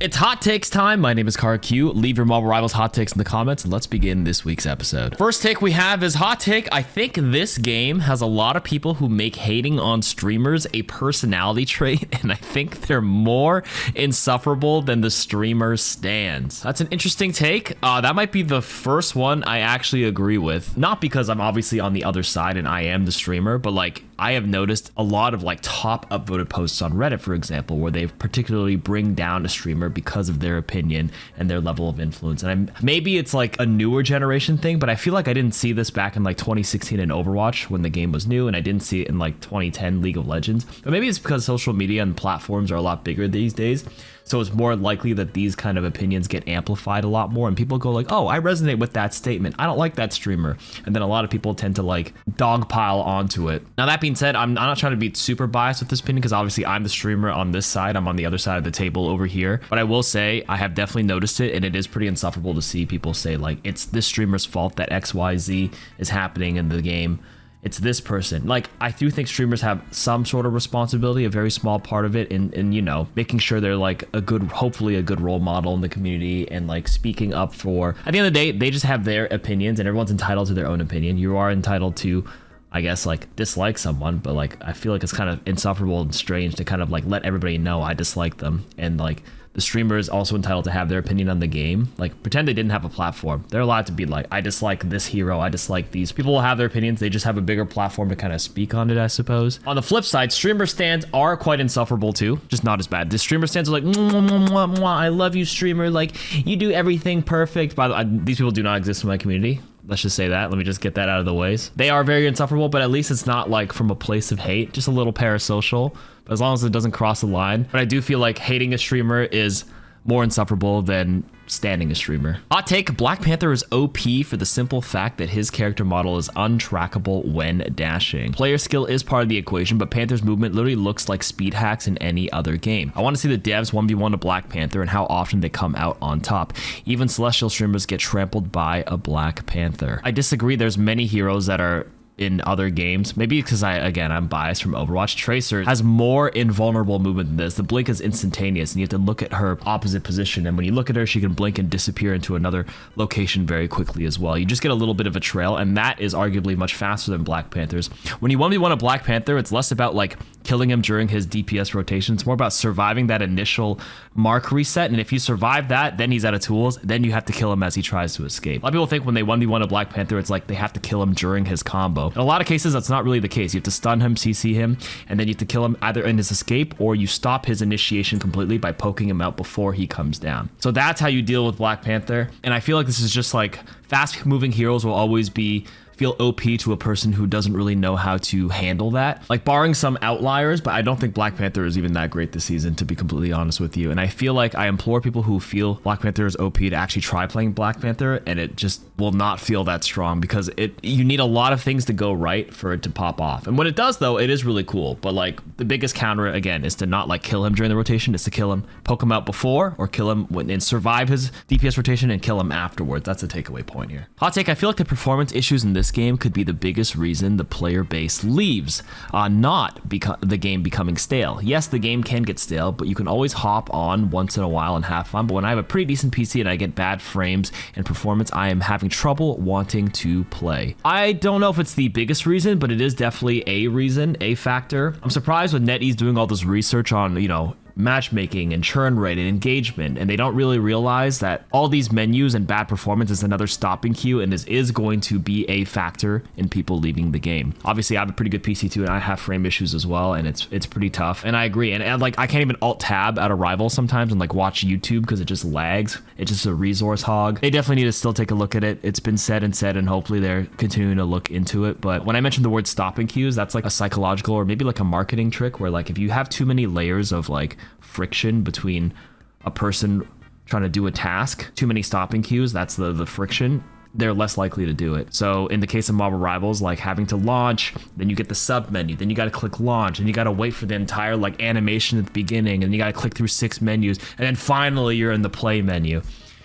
It's hot takes time. My name is KarQ. Leave your Marvel Rivals hot takes in the comments and let's begin this week's episode. First take we have is hot take. I think this game has a lot of people who make hating on streamers a personality trait, and I think they're more insufferable than the streamers stands. That's an interesting take. That might be the first one I actually agree with. Not because I'm obviously on the other side and I am the streamer, but like I have noticed a lot of like top upvoted posts on Reddit, for example, where they particularly bring down a streamer because of their opinion and their level of influence. And maybe it's like a newer generation thing, but I feel like I didn't see this back in like 2016 in Overwatch when the game was new, and I didn't see it in like 2010 League of Legends. But maybe it's because social media and platforms are a lot bigger these days. So it's more likely that these kind of opinions get amplified a lot more and people go like, oh, I resonate with that statement. I don't like that streamer. And then a lot of people tend to like dogpile onto it. Now, that being said, I'm not trying to be super biased with this opinion because obviously I'm the streamer on this side. I'm on the other side of the table over here. But I will say I have definitely noticed it, and it is pretty insufferable to see people say like, it's this streamer's fault that XYZ is happening in the game. It's this person. Like, I do think streamers have some sort of responsibility, a very small part of it, in you know, making sure they're like a good, hopefully a good role model in the community and like speaking up for, at the end of the day, they just have their opinions and everyone's entitled to their own opinion. You are entitled to, I guess, like dislike someone, but like I feel like it's kind of insufferable and strange to kind of like let everybody know I dislike them. And like the streamer is also entitled to have their opinion on the game. Like, pretend they didn't have a platform. They're allowed to be like, I dislike this hero, I dislike these. People will have their opinions, they just have a bigger platform to kind of speak on it, I suppose. On the flip side, streamer stands are quite insufferable too, just not as bad. The streamer stands are like, mwah, mwah, mwah, mwah, I love you, streamer, like you do everything perfect. By the way, these people do not exist in my community. Let's just say that. Let me just get that out of the ways. They are very insufferable, but at least it's not like from a place of hate, just a little parasocial, but as long as it doesn't cross the line. But I do feel like hating a streamer is more insufferable than standing a streamer. Hot take, Black Panther is OP for the simple fact that his character model is untrackable when dashing. Player skill is part of the equation, but Panther's movement literally looks like speed hacks in any other game. I want to see the devs 1v1 a Black Panther and how often they come out on top. Even celestial streamers get trampled by a Black Panther. I disagree. There's many heroes that are in other games, maybe because I'm biased from Overwatch. Tracer has more invulnerable movement than this. The blink is instantaneous and you have to look at her opposite position, and when you look at her, she can blink and disappear into another location very quickly as well. You just get a little bit of a trail, and that is arguably much faster than Black Panther's. When you 1v1 a Black Panther, it's less about like killing him during his DPS rotation. It's more about surviving that initial mark reset, and if you survive that, then he's out of tools, then you have to kill him as he tries to escape. A lot of people think when they 1v1 a Black Panther, it's like they have to kill him during his combo. In a lot of cases, that's not really the case. You have to stun him, CC him, and then you have to kill him either in his escape or you stop his initiation completely by poking him out before he comes down. So that's how you deal with Black Panther. And I feel like this is just like fast moving heroes will always feel OP to a person who doesn't really know how to handle that. Like, barring some outliers, but I don't think Black Panther is even that great this season, to be completely honest with you. And I feel like I implore people who feel Black Panther is OP to actually try playing Black Panther, and it just will not feel that strong because you need a lot of things to go right for it to pop off. And when it does, though, it is really cool. But like the biggest counter again is to not like kill him during the rotation, is to kill him, poke him out before, or kill him and survive his DPS rotation and kill him afterwards. That's the takeaway point here. Hot take, I feel like the performance issues in this game could be the biggest reason the player base leaves, not the game becoming stale. Yes, the game can get stale, but you can always hop on once in a while and have fun. But when I have a pretty decent PC and I get bad frames and performance, I am having trouble wanting to play. I don't know if it's the biggest reason, but it is definitely a reason, a factor. I'm surprised with NetEase doing all this research on, you know, matchmaking and churn rate and engagement, and they don't really realize that all these menus and bad performance is another stopping cue, and this is going to be a factor in people leaving the game. Obviously, I have a pretty good PC too, and I have frame issues as well, and it's pretty tough, and I agree. And like I can't even alt tab out of Rival sometimes and like watch YouTube because it just lags. It's just a resource hog. They definitely need to still take a look at it. It's been said, and hopefully they're continuing to look into it. But when I mentioned the word stopping cues, that's like a psychological or maybe like a marketing trick where like if you have too many layers of like friction between a person trying to do a task, too many stopping cues, that's the friction, they're less likely to do it. So in the case of Marvel Rivals, like having to launch, then you get the sub menu, then you got to click launch, and you got to wait for the entire like animation at the beginning, and you got to click through 6 menus, and then finally you're in the play menu.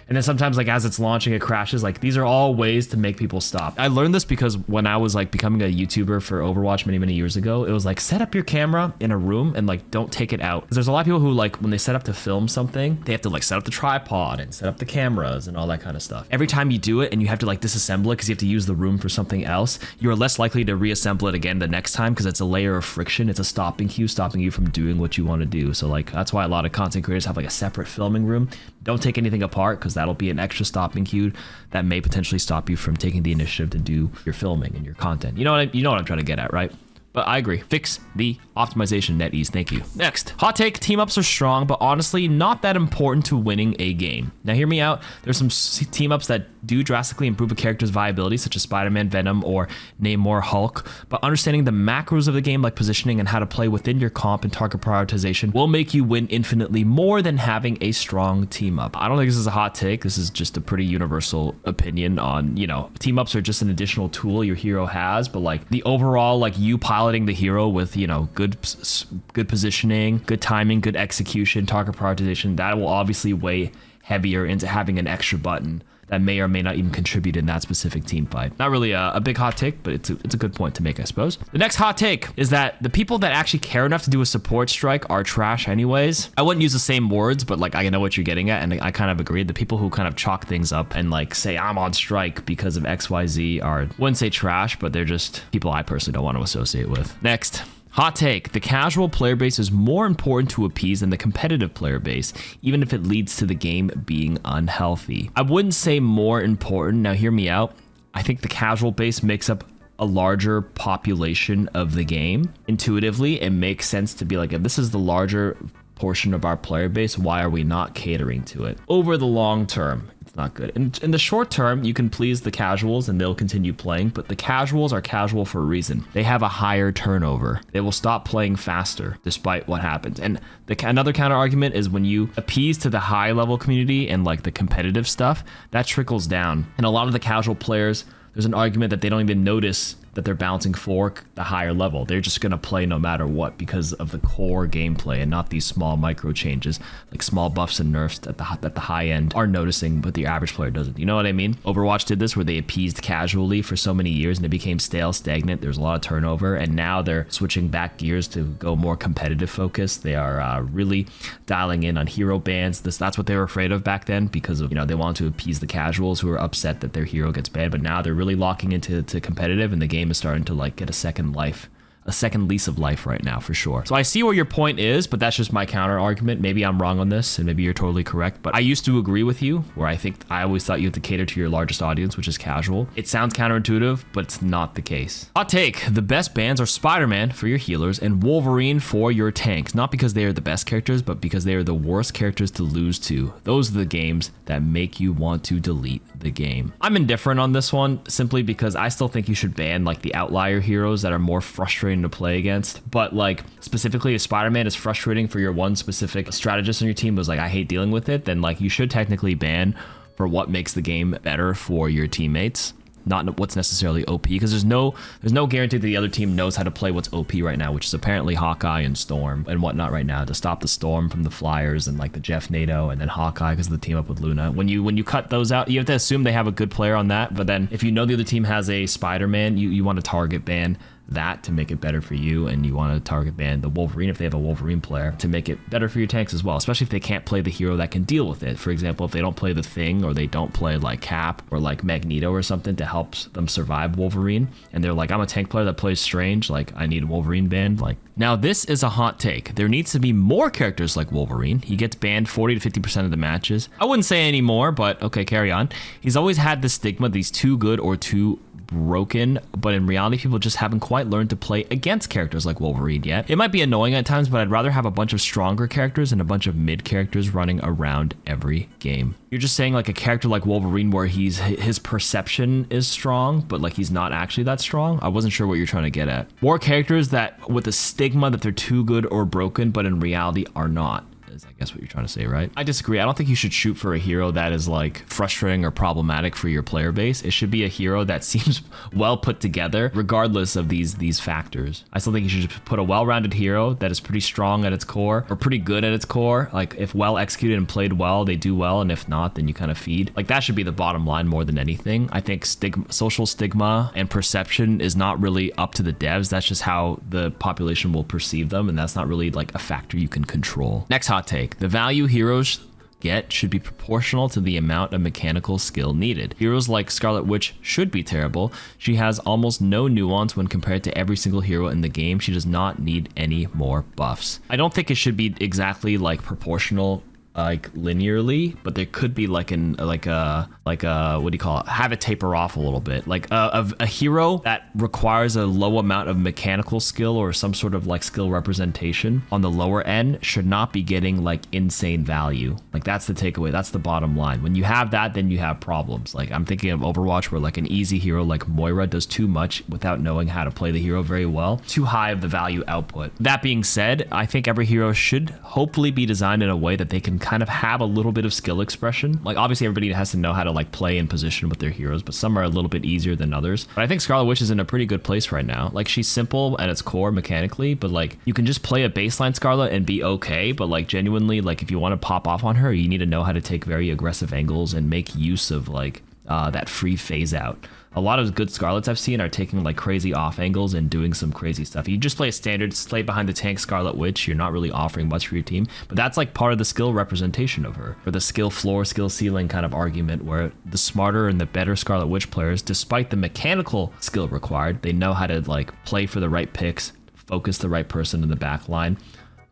And then sometimes like as it's launching, it crashes. Like these are all ways to make people stop. I learned this because when I was like becoming a YouTuber for Overwatch many years ago, it was like set up your camera in a room and like don't take it out. Because there's a lot of people who like when they set up to film something, they have to like set up the tripod and set up the cameras and all that kind of stuff. Every time you do it and you have to like disassemble it because you have to use the room for something else, you're less likely to reassemble it again the next time because it's a layer of friction. It's a stopping cue, stopping you from doing what you want to do. So like that's why a lot of content creators have like a separate filming room. Don't take anything apart because that'll be an extra stopping cue that may potentially stop you from taking the initiative to do your filming and your content. You know what I'm trying to get at, right? But I agree. Fix the optimization, NetEase. Thank you. Next, hot take. Team ups are strong, but honestly not that important to winning a game. Now hear me out. There's some team ups that do drastically improve a character's viability, such as Spider-Man, Venom, or Namor, Hulk. But understanding the macros of the game, like positioning and how to play within your comp and target prioritization, will make you win infinitely more than having a strong team up. I don't think this is a hot take. This is just a pretty universal opinion on, you know, team ups are just an additional tool your hero has, but like the overall, like you piloting the hero with, you know, good positioning, good timing, good execution, target prioritization, that will obviously weigh heavier into having an extra button that may or may not even contribute in that specific team fight. Not really a big hot take, but it's a good point to make, I suppose. The next hot take is that the people that actually care enough to do a support strike are trash anyways. I wouldn't use the same words, but like I know what you're getting at, and I kind of agree. The people who kind of chalk things up and like say I'm on strike because of XYZ are, wouldn't say trash, but they're just people I personally don't want to associate with. Next. Hot take, the casual player base is more important to appease than the competitive player base, even if it leads to the game being unhealthy. I wouldn't say more important. Now hear me out. I think the casual base makes up a larger population of the game. Intuitively, it makes sense to be like, if this is the larger portion of our player base, why are we not catering to it? Over the long term, it's not good. In the short term, you can please the casuals and they'll continue playing, but the casuals are casual for a reason. They have a higher turnover. They will stop playing faster despite what happens. And another counter argument is when you appease to the high level community and like the competitive stuff, that trickles down. And a lot of the casual players, there's an argument that they don't even notice that they're bouncing for the higher level. They're just gonna play no matter what because of the core gameplay and not these small micro changes, like small buffs and nerfs that the high end are noticing, but the average player doesn't. You know what I mean? Overwatch did this where they appeased casually for so many years and it became stale, stagnant. There's a lot of turnover, and now they're switching back gears to go more competitive focus. They are really dialing in on hero bans. That's what they were afraid of back then because of, you know, they wanted to appease the casuals who were upset that their hero gets banned, but now they're really locking into competitive, and the game is starting to like get a second lease of life right now for sure. So I see where your point is, but that's just my counter argument. Maybe I'm wrong on this and maybe you're totally correct, but I used to agree with you where I always thought you had to cater to your largest audience, which is casual. It sounds counterintuitive, but it's not the case. Hot take, the best bans are Spider-Man for your healers and Wolverine for your tanks, not because they are the best characters, but because they are the worst characters to lose to. Those are the games that make you want to delete the game. I'm indifferent on this one simply because I still think you should ban like the outlier heroes that are more frustrating to play against, but like specifically if Spider-Man is frustrating for your one specific strategist on your team was like I hate dealing with it, then like you should technically ban for what makes the game better for your teammates, not what's necessarily OP, because there's no guarantee that the other team knows how to play what's OP right now, which is apparently Hawkeye and Storm and whatnot right now to stop the Storm from the Flyers and like the Jeff NATO and then Hawkeye because of the team up with Luna. When you cut those out, you have to assume they have a good player on that, but then if you know the other team has a Spider-Man, you want to target ban that to make it better for you, and you want to target ban the Wolverine if they have a Wolverine player to make it better for your tanks as well, especially if they can't play the hero that can deal with it. For example, if they don't play the Thing or they don't play like Cap or like Magneto or something to help them survive Wolverine, and they're like, I'm a tank player that plays Strange, like I need a Wolverine ban. Like, now this is a hot take. There needs to be more characters like Wolverine. He gets banned 40 to 50% of the matches. I wouldn't say any more, but okay, carry on. He's always had the stigma that he's too good or too broken, but in reality people just haven't quite learned to play against characters like Wolverine yet. It might be annoying at times, but I'd rather have a bunch of stronger characters and a bunch of mid characters running around every game. You're just saying like a character like Wolverine where his perception is strong, but like he's not actually that strong. I wasn't sure what you're trying to get at. More characters that with a stigma that they're too good or broken, but in reality are not. is I guess what you're trying to say, right? I disagree. I don't think you should shoot for a hero that is like frustrating or problematic for your player base. It should be a hero that seems well put together regardless of these factors. I still think you should just put a well-rounded hero that is pretty strong at its core or pretty good at its core. Like if well executed and played well, they do well, and if not, then you kind of feed. Like that should be the bottom line more than anything. I think social stigma and perception is not really up to the devs. That's just how the population will perceive them, and that's not really like a factor you can control. Next hot take: the value heroes get should be proportional to the amount of mechanical skill needed. Heroes like Scarlet Witch should be terrible. She has almost no nuance when compared to every single hero in the game. She does not need any more buffs. I don't think it should be exactly like proportional like linearly, but there could be like a what do you call it, have it taper off a little bit, like a hero that requires a low amount of mechanical skill or some sort of like skill representation on the lower end should not be getting like insane value. Like that's the takeaway, that's the bottom line. When you have that, then you have problems. Like I'm thinking of Overwatch, where like an easy hero like Moira does too much without knowing how to play the hero very well, too high of the value output. That being said, I think every hero should hopefully be designed in a way that they can kind of have a little bit of skill expression. Like obviously everybody has to know how to like play in position with their heroes, but some are a little bit easier than others. But I think Scarlet Witch is in a pretty good place right now. Like she's simple at its core mechanically, but like you can just play a baseline Scarlet and be okay. But like genuinely, like if you want to pop off on her, you need to know how to take very aggressive angles and make use of like that free phase out. A lot of good Scarlets I've seen are taking like crazy off angles and doing some crazy stuff. You just play a standard slay behind the tank Scarlet Witch, you're not really offering much for your team, but that's like part of the skill representation of her, or the skill floor, skill ceiling kind of argument, where the smarter and the better Scarlet Witch players, despite the mechanical skill required, they know how to like play for the right picks, focus the right person in the back line.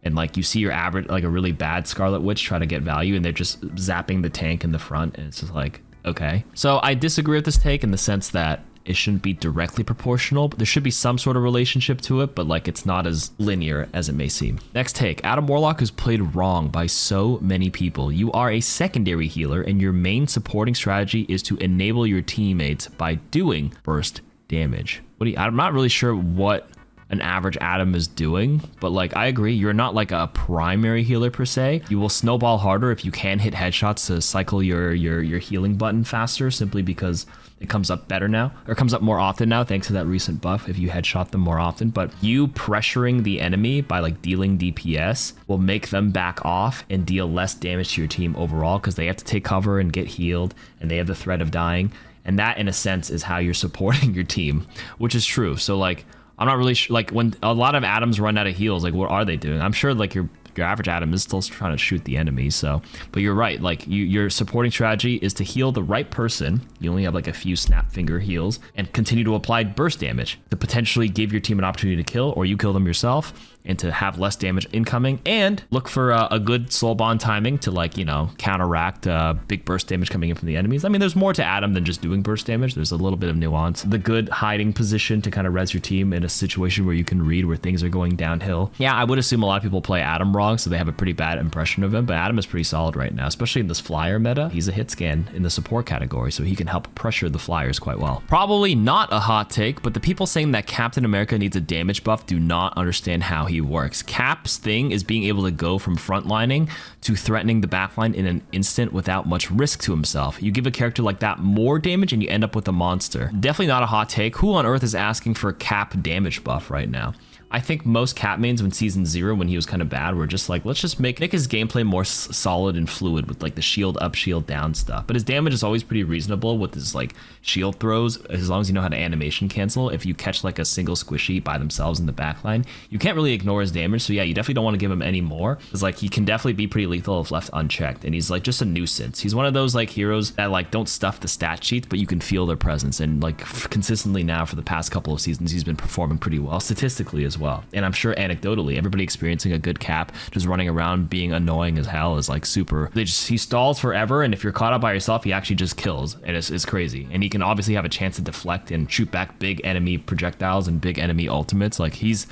And like you see your average, like a really bad Scarlet Witch try to get value and they're just zapping the tank in the front, and it's just like, okay. So I disagree with this take in the sense that it shouldn't be directly proportional, but there should be some sort of relationship to it, but like it's not as linear as it may seem. Next take: Adam Warlock is played wrong by so many people. You are a secondary healer and your main supporting strategy is to enable your teammates by doing burst damage. I'm not really sure what an average Adam is doing, but like I agree, you're not like a primary healer per se. You will snowball harder if you can hit headshots to cycle your healing button faster, simply because it comes up better now, or comes up more often now thanks to that recent buff if you headshot them more often. But you pressuring the enemy by like dealing DPS will make them back off and deal less damage to your team overall, because they have to take cover and get healed and they have the threat of dying, and that in a sense is how you're supporting your team, which is true. So like I'm not really sure, like when a lot of Adams run out of heals, like what are they doing? I'm sure like your average Adam is still trying to shoot the enemy. So, but you're right, like your supporting strategy is to heal the right person. You only have like a few snap finger heals, and continue to apply burst damage to potentially give your team an opportunity to kill, or you kill them yourself, and to have less damage incoming, and look for a good soul bond timing to like, you know, counteract big burst damage coming in from the enemies. I mean, there's more to Adam than just doing burst damage. There's a little bit of nuance. The good hiding position to kind of res your team in a situation where you can read where things are going downhill. Yeah, I would assume a lot of people play Adam wrong, so they have a pretty bad impression of him, but Adam is pretty solid right now, especially in this flyer meta. He's a hit scan in the support category, so he can help pressure the flyers quite well. Probably not a hot take, but the people saying that Captain America needs a damage buff do not understand how he works. Cap's thing is being able to go from frontlining to threatening the backline in an instant without much risk to himself. You give a character like that more damage and you end up with a monster. Definitely not a hot take. Who on earth is asking for a Cap damage buff right now? I think most Cap mains in Season 0, when he was kind of bad, were just like, let's just make his gameplay more solid and fluid with like the shield up, shield down stuff. But his damage is always pretty reasonable with his like shield throws, as long as you know how to animation cancel. If you catch like a single squishy by themselves in the backline, you can't really ignore his damage. So yeah, you definitely don't want to give him any more, because like he can definitely be pretty lethal if left unchecked, and he's like just a nuisance. He's one of those like heroes that like don't stuff the stat sheets, but you can feel their presence, and like consistently now for the past couple of seasons, he's been performing pretty well statistically as well. And I'm sure anecdotally, everybody experiencing a good Cap just running around being annoying as hell is like super. He stalls forever, and if you're caught up by yourself, he actually just kills, and it's crazy. And he can obviously have a chance to deflect and shoot back big enemy projectiles and big enemy ultimates. Like he's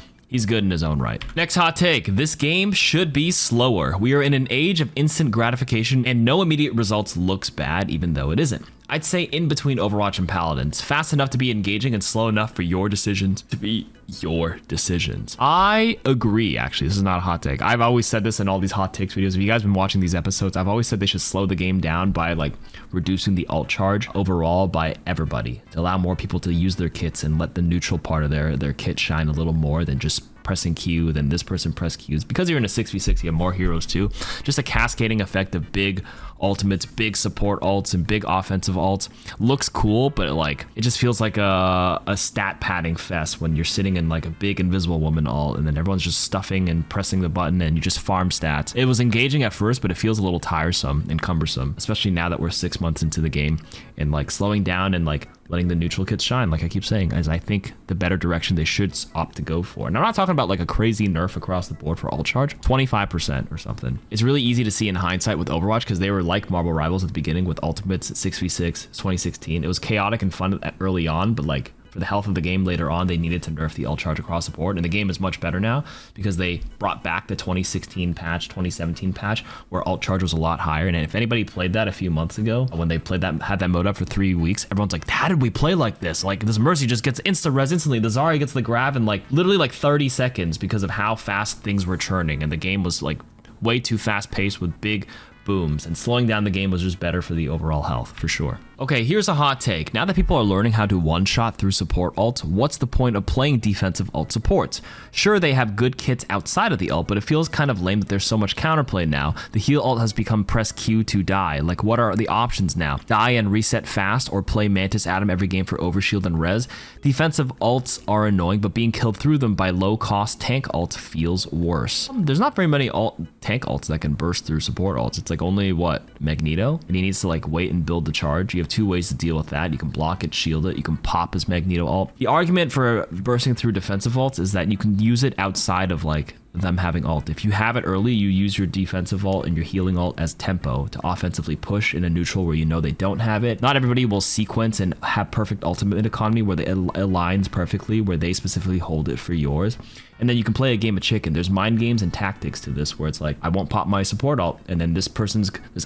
good in his own right. Next hot take: this game should be slower. We are in an age of instant gratification, and no immediate results looks bad, even though it isn't. I'd say in between Overwatch and Paladins. Fast enough to be engaging and slow enough for your decisions to be your decisions. I agree, actually. This is not a hot take. I've always said this in all these hot takes videos. If you guys been watching these episodes, I've always said they should slow the game down by like reducing the ult charge overall by everybody to allow more people to use their kits and let the neutral part of their kit shine a little more than just pressing Q, then this person press Qs. Because you're in a 6v6, you have more heroes too. Just a cascading effect of big ultimates, big support ults, and big offensive ults. Looks cool, but it just feels like a stat padding fest when you're sitting in like a big invisible woman ult, and then everyone's just stuffing and pressing the button, and you just farm stats. It was engaging at first, but it feels a little tiresome and cumbersome, especially now that we're 6 months into the game, and like slowing down and like letting the neutral kits shine, like I keep saying, as I think the better direction they should opt to go for. And I'm not talking about like a crazy nerf across the board for ult charge, 25% or something. It's really easy to see in hindsight with Overwatch because they were like Marvel Rivals at the beginning with ultimates at 6v6, 2016. It was chaotic and fun early on, but like for the health of the game later on, they needed to nerf the ult charge across the board. And the game is much better now because they brought back the 2016 patch, 2017 patch, where ult charge was a lot higher. And if anybody played that a few months ago, when they played that, had that mode up for 3 weeks, everyone's like, how did we play like this? Like this Mercy just gets insta-res instantly. The Zarya gets the grab in like literally like 30 seconds because of how fast things were churning. And the game was like way too fast paced with big booms, and slowing down the game was just better for the overall health, for sure. Okay, here's a hot take. Now that people are learning how to one-shot through support ults, what's the point of playing defensive ult supports? Sure, they have good kits outside of the ult, but it feels kind of lame that there's so much counterplay now. The heal ult has become press Q to die. Like, what are the options now? Die and reset fast, or play Mantis Atom every game for overshield and res? Defensive ults are annoying, but being killed through them by low-cost tank ults feels worse. There's not very many tank ults that can burst through support ults. It's like only, what, Magneto? And he needs to like wait and build the charge. You have 2 ways to deal with that. You can block it, shield it, you can pop his Magneto ult. The argument for bursting through defensive ults is that you can use it outside of like them having ult. If you have it early, you use your defensive ult and your healing ult as tempo to offensively push in a neutral where you know they don't have it. Not everybody will sequence and have perfect ultimate economy where it aligns perfectly, where they specifically hold it for yours. And then you can play a game of chicken. There's mind games and tactics to this where it's like, I won't pop my support ult, and then this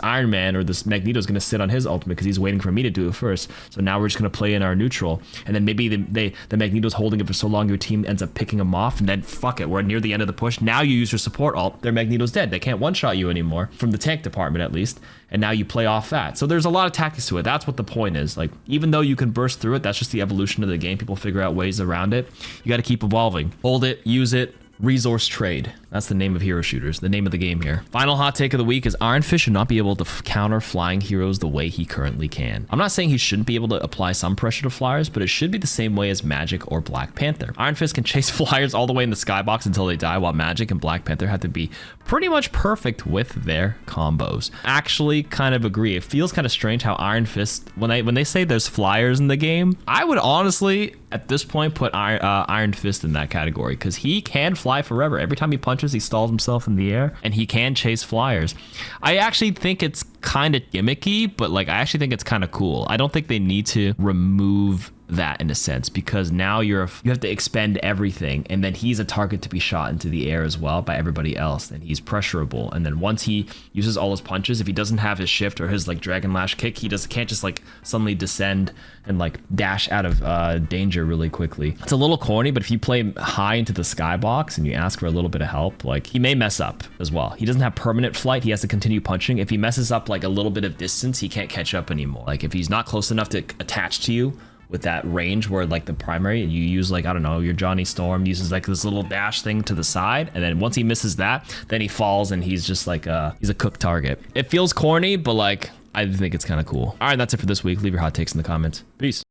Iron Man or this Magneto is going to sit on his ultimate because he's waiting for me to do it first. So now we're just going to play in our neutral, and then maybe the Magneto's holding it for so long your team ends up picking him off, and then fuck it, we're near the end of the push. Now you use your support ult, their Magneto's dead. They can't one-shot you anymore, from the tank department at least, and now you play off that. So there's a lot of tactics to it. That's what the point is. Like, even though you can burst through it, that's just the evolution of the game. People figure out ways around it. You got to keep evolving. Hold it, use it, resource trade. That's the name of hero shooters, the name of the game here. Final hot take of the week is Iron Fist should not be able to counter flying heroes the way he currently can. I'm not saying he shouldn't be able to apply some pressure to flyers, but it should be the same way as Magic or Black Panther. Iron Fist can chase flyers all the way in the skybox until they die, while Magic and Black Panther have to be pretty much perfect with their combos. Actually, kind of agree. It feels kind of strange how Iron Fist, when they say there's flyers in the game, I would honestly, at this point, put Iron Fist in that category because he can fly forever. Every time he punches, he stalls himself in the air, and he can chase flyers. I actually think it's kind of gimmicky, but like I actually think it's kind of cool. I don't think they need to remove that in a sense, because now you have to expend everything, and then he's a target to be shot into the air as well by everybody else, and he's pressurable. And then once he uses all his punches, if he doesn't have his shift or his like Dragon Lash kick, he can't just like suddenly descend and like dash out of danger really quickly. It's a little corny, but if you play high into the skybox and you ask for a little bit of help, like he may mess up as well. He doesn't have permanent flight. He has to continue punching. If he messes up like a little bit of distance, he can't catch up anymore. Like if he's not close enough to attach to you with that range where like the primary, you use like, I don't know, your Johnny Storm uses like this little dash thing to the side, and then once he misses that, then he falls and he's just like he's a cooked target. It feels corny, but like I think it's kind of cool. All right, that's it for this week. Leave your hot takes in the comments. Peace.